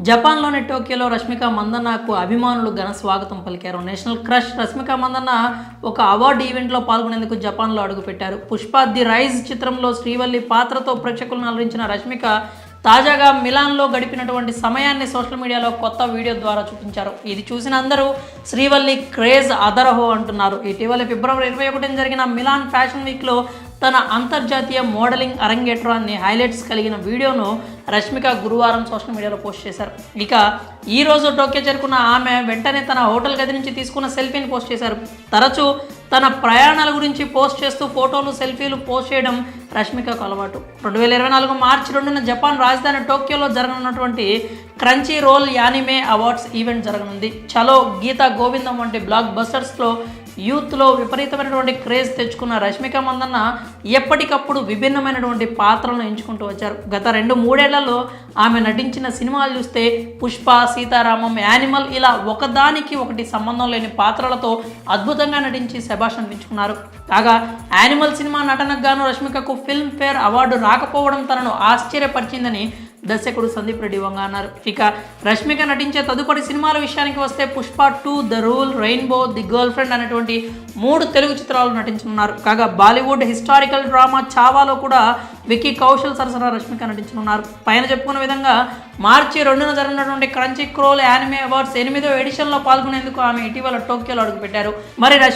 జపాన్లోని టోక్యోలో రష్మిక మందన్నకు అభిమానులు ఘన స్వాగతం పలికారు. నేషనల్ క్రష్ రష్మిక మందన్న ఒక అవార్డు ఈవెంట్లో పాల్గొనేందుకు జపాన్లో అడుగుపెట్టారు. పుష్ప ది రైజ్ చిత్రంలో శ్రీవల్లి పాత్రతో ప్రేక్షకులను అలరించిన రష్మిక తాజాగా మిలాన్లో గడిపినటువంటి సమయాన్ని సోషల్ మీడియాలో కొత్త వీడియో ద్వారా చూపించారు. ఇది చూసిన అందరూ శ్రీవల్లి క్రేజ్ అదరహో అంటున్నారు. ఇటీవల ఫిబ్రవరి 21 జరిగిన మిలాన్ ఫ్యాషన్ వీక్లో తన అంతర్జాతీయ మోడలింగ్ అరంగేట్రాన్ని హైలైట్స్ కలిగిన వీడియోను రష్మిక గురువారం సోషల్ మీడియాలో పోస్ట్ చేశారు. ఇక ఈరోజు టోక్యో చేరుకున్న ఆమె వెంటనే తన హోటల్ గది నుంచి తీసుకున్న సెల్ఫీని పోస్ట్ చేశారు. తరచూ తన ప్రయాణాల గురించి పోస్ట్ చేస్తూ ఫోటోలు సెల్ఫీలు పోస్ట్ చేయడం రష్మికకు అలవాటు. 2024 మార్చి 2న జపాన్ రాజధాని టోక్యోలో జరగనున్నటువంటి Crunchyroll anime awards event జరగనుంది. చలో, గీతా గోవిందం వంటి బ్లాక్ బస్టర్స్లో యూత్లో విపరీతమైనటువంటి క్రేజ్ తెచ్చుకున్న రష్మిక మందన్న ఎప్పటికప్పుడు విభిన్నమైనటువంటి పాత్రలను ఎంచుకుంటూ వచ్చారు. గత 2-3 ఏళ్లలో ఆమె నటించిన సినిమాలు చూస్తే పుష్ప, సీతారామం, యానిమల్ ఇలా ఒకదానికి ఒకటి సంబంధం లేని పాత్రలతో అద్భుతంగా నటించి శభాష్ అనిపించుకున్నారు. కాగా యానిమల్ సినిమా నటనకు గాను రష్మికకు ఫిల్మ్ ఫేర్ అవార్డు రాకపోవడం తనను ఆశ్చర్యపరిచిందని దర్శకుడు సందీప్ రెడ్డి వంగ అన్నారు. ఇక రష్మిక నటించే తదుపరి సినిమాల విషయానికి వస్తే Pushpa 2, the rule, rainbow, the girl friend అనేటువంటి 3 తెలుగు చిత్రాలు నటించనున్నారు. కాగా బాలీవుడ్ హిస్టారికల్ డ్రామా చావాలో కూడా విక్కీ కౌశల్ సరసన రష్మిక నటించనున్నారు. పైన చెప్పుకున్న విధంగా మార్చి 2న జరిగినటువంటి క్రంచీ రోల్ యానిమే అవార్డ్స్ 8వ ఎడిషన్లో పాల్గొనేందుకు ఆమె ఇటీవల టోక్యోలో అడుగుపెట్టారు. మరి